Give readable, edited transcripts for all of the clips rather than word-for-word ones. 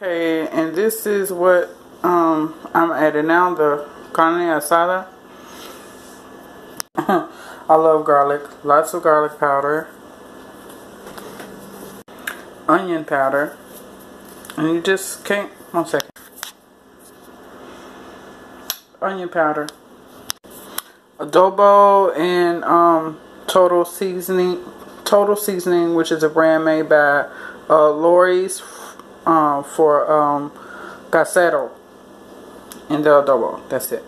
Okay, and this is what I'm adding now, the carne asada. I love garlic. Lots of garlic powder. Onion powder. And you just can't, one second. Onion powder. Adobo and total seasoning, which is a brand made by Lori's for casero in the adobo. That's it.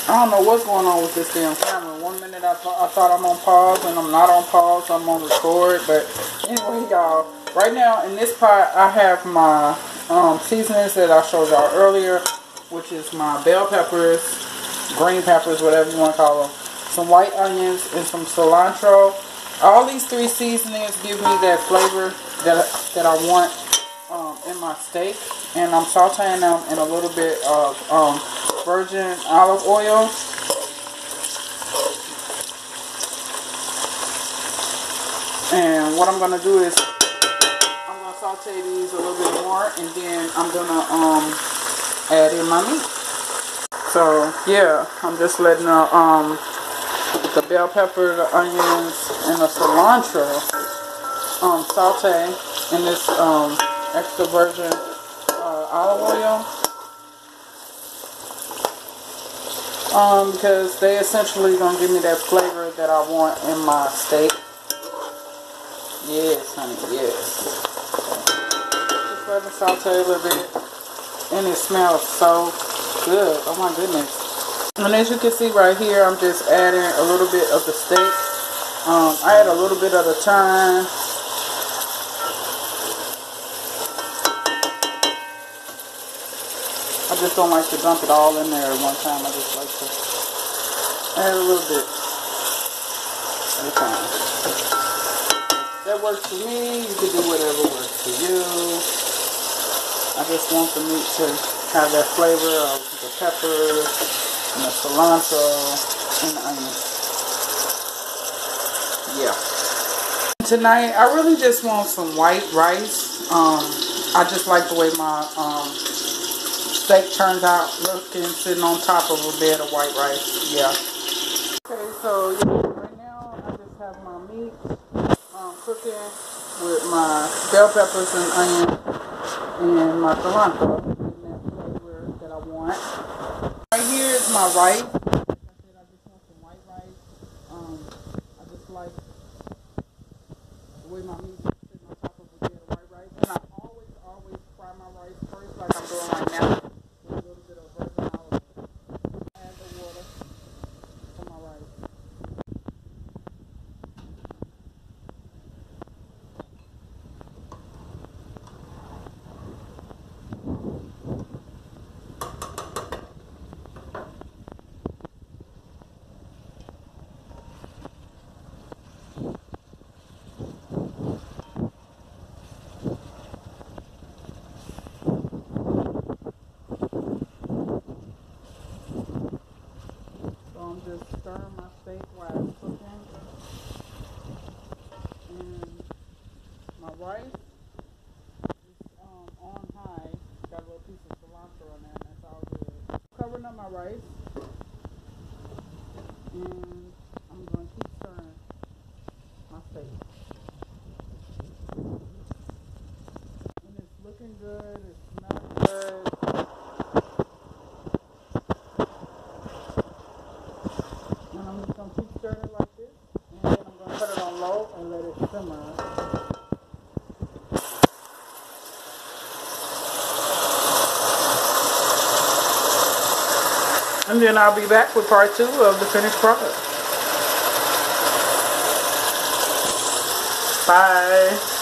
I don't know what's going on with this damn camera. 1 minute I thought I'm on pause and I'm not on pause. I'm on record. But anyway, y'all, right now in this pot I have my seasonings that I showed y'all earlier, which is my bell peppers, green peppers, whatever you want to call them, some white onions, and some cilantro. All these three seasonings give me that flavor that I want in my steak, and I'm sauteing them in a little bit of virgin olive oil. And what I'm gonna do is I'm gonna saute these a little bit more, and then I'm gonna add in my meat. So yeah, I'm just letting the bell pepper, the onions, and the cilantro saute in this extra virgin olive oil. Because they essentially gonna give me that flavor that I want in my steak. Yes, honey, yes. Just let it saute a little bit, and it smells so good. Oh my goodness! And as you can see right here, I'm just adding a little bit of the steak. I add a little bit of the thyme. I just don't like to dump it all in there at one time. I just like to add a little bit at a time. That works for me. You can do whatever works for you. I just want the meat to have that flavor of the pepper and the cilantro and the onions. Yeah. Tonight, I really just want some white rice. I just like the way my steak turns out looking, sitting on top of a bed of white rice. Yeah. Okay, so yeah, right now I just have my meat cooking with my bell peppers and onions and my cilantro, getting that flavor that I want. Right here is my rice. Like I said, I just want some white rice. I just like the way my meat is sitting on top of a bed of white rice. And I always fry my rice first, like I'm doing right now. With a little bit of virgin olive oil. Add the water for my rice. rice. And I'm going to keep stirring my steak. And it's looking good. It's smelling good. And I'm just going to keep stirring it like this. And then I'm going to put it on low and let it simmer. And then I'll be back with part 2 of the finished product. Bye.